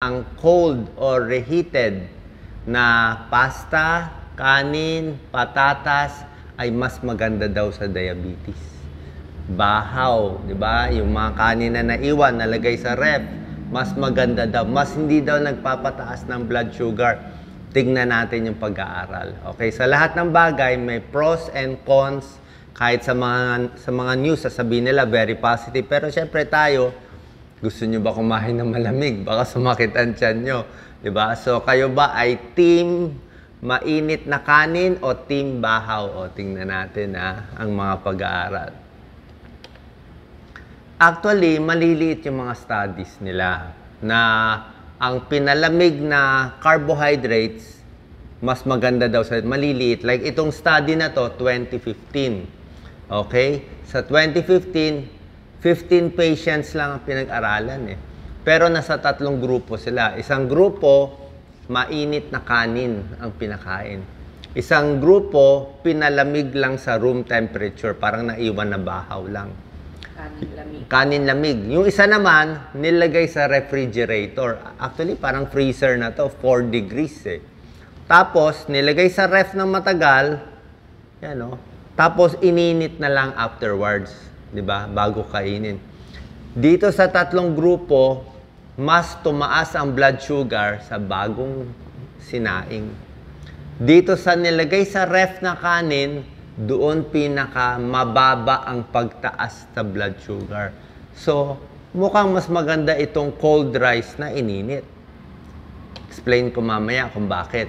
ang cold or reheated na pasta, kanin, patatas ay mas maganda daw sa diabetes. Bahaw, di ba? Yung mga kanin na naiwan, nalagay sa ref, mas maganda daw. Mas hindi daw nagpapataas ng blood sugar. Tingnan natin yung pag-aaral. Okay, sa lahat ng bagay, may pros and cons. Kahit sa mga news, sasabihin nila, very positive. Pero syempre tayo, gusto nyo ba kumain ng malamig? Baka sumakit ang tiyan nyo. Diba? So, kayo ba ay team mainit na kanin o team bahaw? O, tingnan natin ang mga pag-aaral. Actually, maliliit yung mga studies nila na ang pinalamig na carbohydrates, mas maganda daw sa maliliit. Like itong study na to, 2015. Okay? Sa 2015, 15 patients lang ang pinag-aralan eh. Pero nasa 3 grupo sila. Isang grupo, mainit na kanin ang pinakain. Isang grupo, pinalamig lang sa room temperature. Parang naiwan na bahaw lang. Kanin lamig. Kanin lamig. Yung isa naman, nilagay sa refrigerator. Actually, parang freezer na to, 4 degrees eh. Tapos, nilagay sa ref ng matagal, yan o. Tapos, ininit na lang afterwards, di ba? Bago kainin. Dito sa 3 grupo, mas tumaas ang blood sugar sa bagong sinaing. Dito sa nilagay sa ref na kanin, doon pinaka mababa ang pagtaas sa blood sugar. So, mukhang mas maganda itong cold rice na ininit. Explain ko mamaya kung bakit.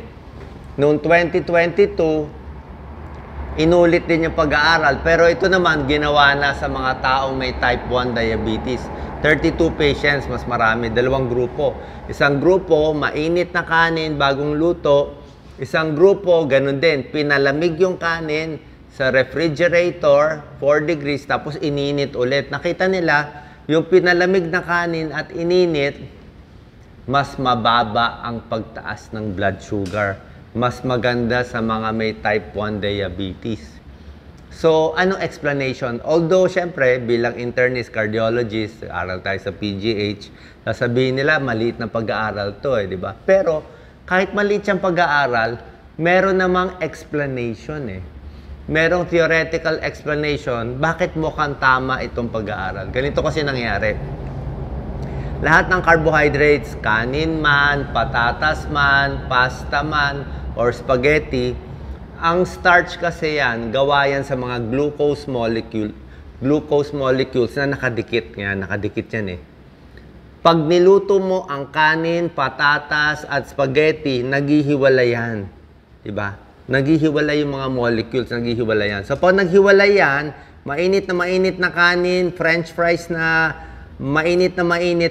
Noong 2022, inulit din yung pag-aaral. Pero ito naman, ginawa na sa mga taong may type 1 diabetes. 32 patients, mas marami. 2 grupo. Isang grupo, mainit na kanin, bagong luto. Isang grupo, ganun din. Pinalamig yung kanin sa refrigerator, 4 degrees, tapos ininit ulit. Nakita nila, yung pinalamig na kanin at ininit, mas mababa ang pagtaas ng blood sugar. Mas maganda sa mga may type 1 diabetes. So, anong explanation? Although, syempre, bilang internist, cardiologist, aral tayo sa PGH, sasabihin nila, maliit na pag-aaral to di ba? Pero, kahit maliit siyang pag-aaral, meron namang explanation merong theoretical explanation bakit mukhang tama itong pag-aaral. Ganito kasi nangyari. Lahat ng carbohydrates, kanin man, patatas man, pasta man, or spaghetti, ang starch kasi yan, gawa yan sa mga glucose molecules na nakadikit. Yan, nakadikit yan Pag niluto mo ang kanin, patatas, at spaghetti, naghihiwalay yan. Diba? Naghihiwalay yung mga molecules, naghihiwalay yan. So, pag naghiwalay yan, mainit na kanin, french fries na mainit,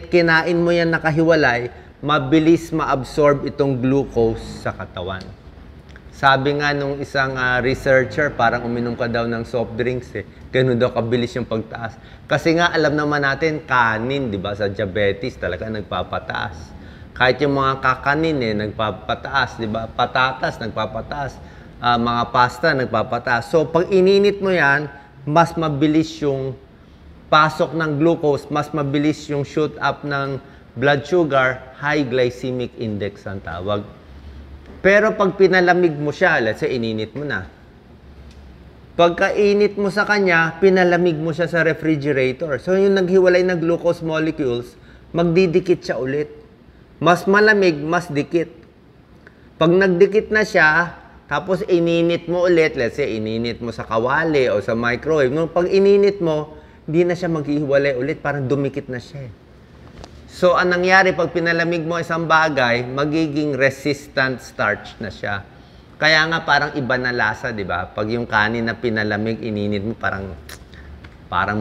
kinain mo yan nakahiwalay, mabilis ma-absorb itong glucose sa katawan. Sabi nga nung isang researcher, parang uminom ka daw ng soft drinks Ganun daw kabilis yung pagtaas. Kasi nga, alam naman natin, kanin, di ba, sa diabetes talaga nagpapataas. Kahit yung mga kakanin nagpapataas, di ba? Patatas, nagpapataas. Mga pasta, nagpapataas. So, pag ininit mo yan, mas mabilis yung pasok ng glucose, mas mabilis yung shoot up ng blood sugar, high glycemic index ang tawag. Pero pag pinalamig mo siya, let's say, ininit mo na. Pagkainit mo sa kanya, pinalamig mo siya sa refrigerator. So, yung naghiwalay na glucose molecules, magdidikit siya ulit. Mas malamig, mas dikit. Pag nagdikit na siya, tapos ininit mo ulit, let's say, ininit mo sa kawali o sa microwave. No, pag ininit mo, hindi na siya maghihiwalay ulit, parang dumikit na siya. So, ang nangyari, pag pinalamig mo isang bagay, magiging resistant starch na siya. Kaya nga, parang iba na lasa, di ba? Pag yung kanin na pinalamig, ininit mo, parang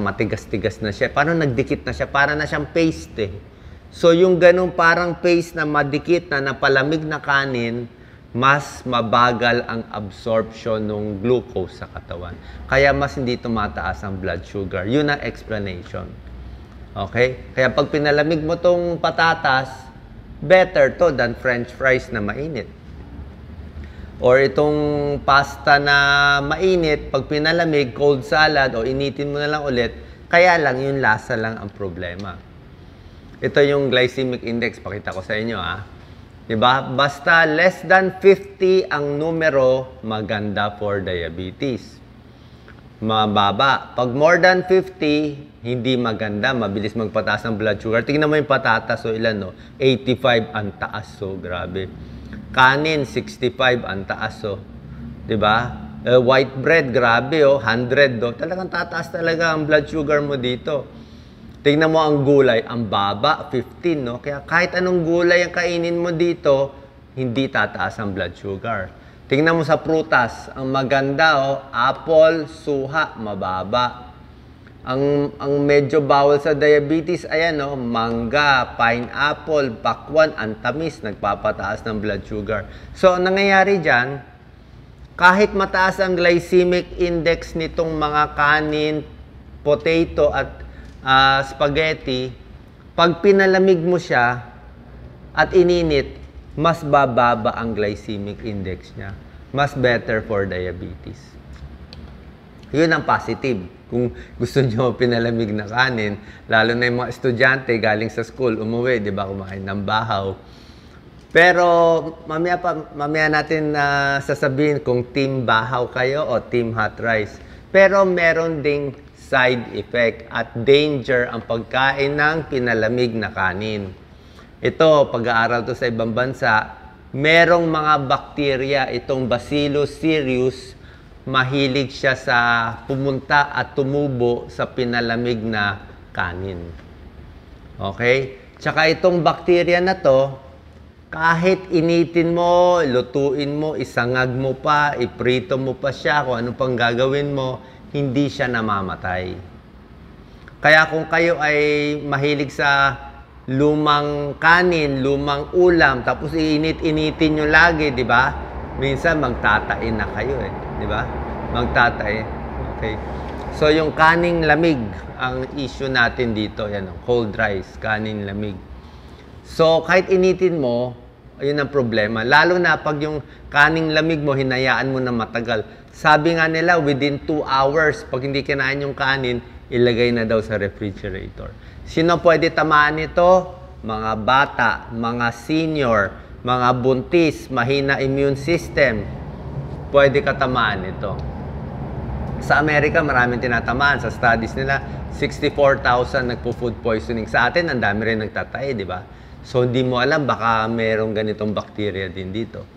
matigas-tigas na siya. Parang nagdikit na siya, parang na siyang paste So, yung ganung parang paste na madikit na napalamig na kanin, mas mabagal ang absorption ng glucose sa katawan. Kaya mas hindi tumataas ang blood sugar. Yun ang explanation. Okay? Kaya pag pinalamig mo tong patatas, better to than french fries na mainit. Or itong pasta na mainit, pag pinalamig, cold salad, o initin mo na lang ulit, kaya lang yung lasa lang ang problema. Ito yung glycemic index, pakita ko sa inyo Diba? Basta less than 50 ang numero, maganda for diabetes. Mababa. Pag more than 50, hindi maganda. Mabilis magpataas ng blood sugar. Tingnan mo yung patatas. So, ilan, no? 85 ang taas. So, grabe. Kanin, 65 ang taas. So, diba? White bread, grabe, 100, Talagang tataas talaga ang blood sugar mo dito. Tingnan mo ang gulay, ang baba, 15, Kaya kahit anong gulay ang kainin mo dito, hindi tataas ang blood sugar. Tingnan mo sa prutas, ang maganda, apple, suha, mababa. Ang medyo bawal sa diabetes, ayan, mangga, pineapple, pakwan, ang tamis, nagpapataas ng blood sugar. So, ang nangyayari dyan, kahit mataas ang glycemic index nitong mga kanin, potato at spaghetti, pag pinalamig mo siya at ininit, mas bababa ang glycemic index niya. Mas better for diabetes. Yun ang positive. Kung gusto nyo pinalamig na kanin, lalo na yung mga estudyante galing sa school, umuwi, di ba, kumain ng bahaw. Pero mamaya natin sasabihin kung team bahaw kayo o team hot rice. Pero meron ding side effect at danger ang pagkain ng pinalamig na kanin. Ito, pag-aaral to sa ibang bansa, merong mga bakterya, itong Bacillus cereus, mahilig siya sa pumunta at tumubo sa pinalamig na kanin. Okay? Tsaka itong bakterya na to, kahit initin mo, lutuin mo, isangag mo pa, iprito mo pa siya, kung ano pang gagawin mo, hindi siya namamatay. Kaya kung kayo ay mahilig sa lumang kanin, lumang ulam, tapos iinit-initin nyo lagi, di ba? Minsan magtatain na kayo di ba? Magtatain. Okay. So yung kaning lamig, ang issue natin dito, yan, cold rice, kanin lamig. So kahit initin mo, ayun ang problema. Lalo na pag yung kaning lamig mo, hinayaan mo na matagal. Sabi nga nila, within 2 hours, pag hindi kinain yung kanin, ilagay na daw sa refrigerator. Sino pwede tamaan nito? Mga bata, mga senior, mga buntis, mahina immune system. Pwede ka tamaan nito. Sa Amerika, maraming tinatamaan. Sa studies nila, 64,000 nagpo-food poisoning. Sa atin, ang dami rin nagtatae, di ba? So, hindi mo alam, baka merong ganitong bacteria din dito.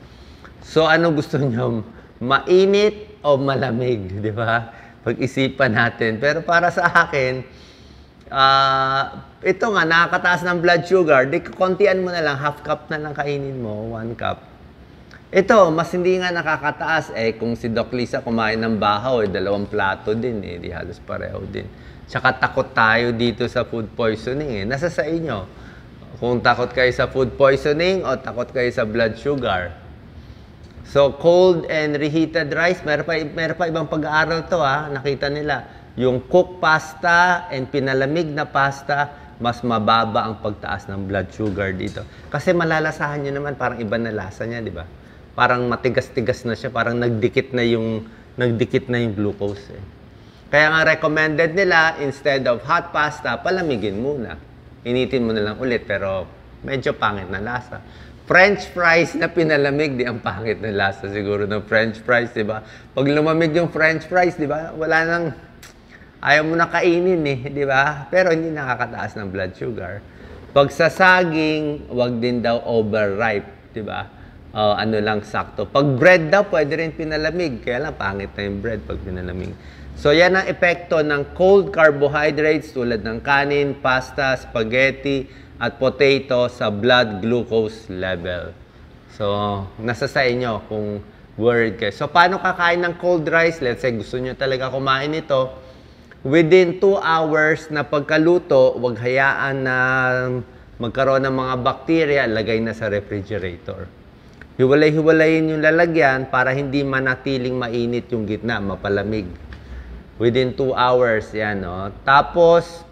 So, ano gusto nyo? Mainit o malamig, di ba? Pag-isipan natin. Pero para sa akin, ito nga, nakakataas ng blood sugar, di kontian mo na lang, half cup na lang kainin mo, 1 cup. Ito, mas hindi nga nakakataas, kung si Doc Lisa kumain ng bahaw, 2 plato din, di halos pareho din. Tsaka takot tayo dito sa food poisoning, Nasa sa inyo. Kung takot kayo sa food poisoning o takot kayo sa blood sugar. So, cold and reheated rice, meron pa ibang pag-aaral to nakita nila. Yung cooked pasta and pinalamig na pasta, mas mababa ang pagtaas ng blood sugar dito. Kasi malalasahan nyo naman, parang iba na lasa niya, di ba? Parang matigas-tigas na siya, parang nagdikit na yung glucose. Kaya nga recommended nila, instead of hot pasta, palamigin muna. Initin mo na lang ulit, pero medyo pangit na lasa. French fries na pinalamig, di ang pangit na lasa siguro ng French fries, di ba? Pag lumamig yung French fries, di ba? Wala nang, ayaw mo na kainin di ba? Pero hindi nakakataas ng blood sugar. Pag sa saging, wag din daw overripe, di ba? Ano lang sakto. Pag bread daw, pwede rin pinalamig. Kaya lang, pangit na yung bread pag pinalamig. So, yan ang epekto ng cold carbohydrates tulad ng kanin, pasta, spaghetti, at potato sa blood glucose level. So, nasa sa inyo kung worried kayo. So, paano kakain ng cold rice? Let's say, gusto nyo talaga kumain ito. Within 2 hours na pagkaluto, huwag hayaan na magkaroon ng mga bacteria, lagay na sa refrigerator. Hiwalay-hiwalayin yung lalagyan para hindi manatiling mainit yung gitna, mapalamig. Within 2 hours, yan, Tapos,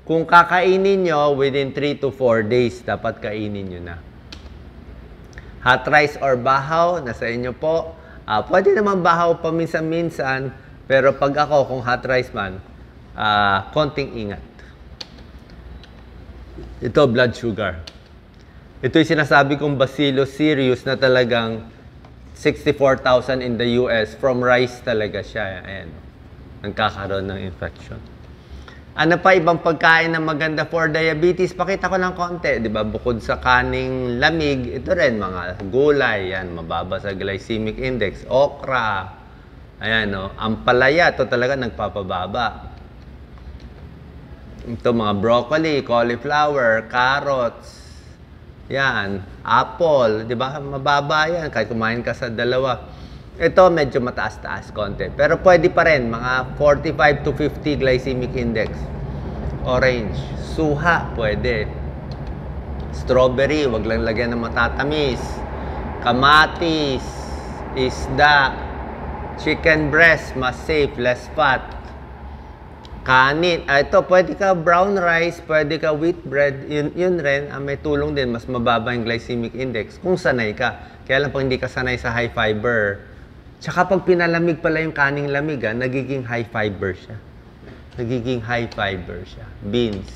kung kakainin nyo, within 3 to 4 days, dapat kainin nyo na. Hot rice or bahaw, nasa inyo po. Pwede naman bahaw paminsan-minsan, pero pag ako, kung hot rice man, konting ingat. Ito, blood sugar. Ito yung sinasabi kong Bacillus cereus na talagang 64,000 in the US. From rice talaga siya. Ayan. Nagkakaroon ng infection. Ano pa ibang pagkain na maganda for diabetes? Pakita ko ng konti. Diba? Bukod sa kaning lamig, ito rin mga gulay. Yan, mababa sa glycemic index. Okra. Ayan, no? Ampalaya. Ito talaga nagpapababa. Ito mga broccoli, cauliflower, carrots. Yan, apple, 'di ba? Mababa 'yan kahit kumain ka sa dalawa. Ito medyo mataas-taas konti, pero pwede pa rin mga 45 to 50 glycemic index. Orange, suha pwede. Strawberry, wag lang lagyan ng matatamis. Kamatis, isda, chicken breast, mas safe, less fat. Kanin. Ito, pwede ka brown rice, pwede ka wheat bread. Yun rin, may tulong din. Mas mababa yung glycemic index kung sanay ka. Kaya lang pag hindi ka sanay sa high fiber. Tsaka pag pinalamig pala yung kaning lamig, nagiging high fiber siya. Nagiging high fiber siya. Beans,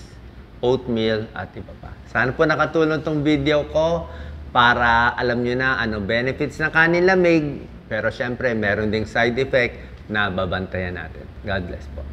oatmeal, at iba pa. Sana po nakatulong tong video ko para alam nyo na ano benefits ng kaning lamig. Pero syempre, meron ding side effect na babantayan natin. God bless po.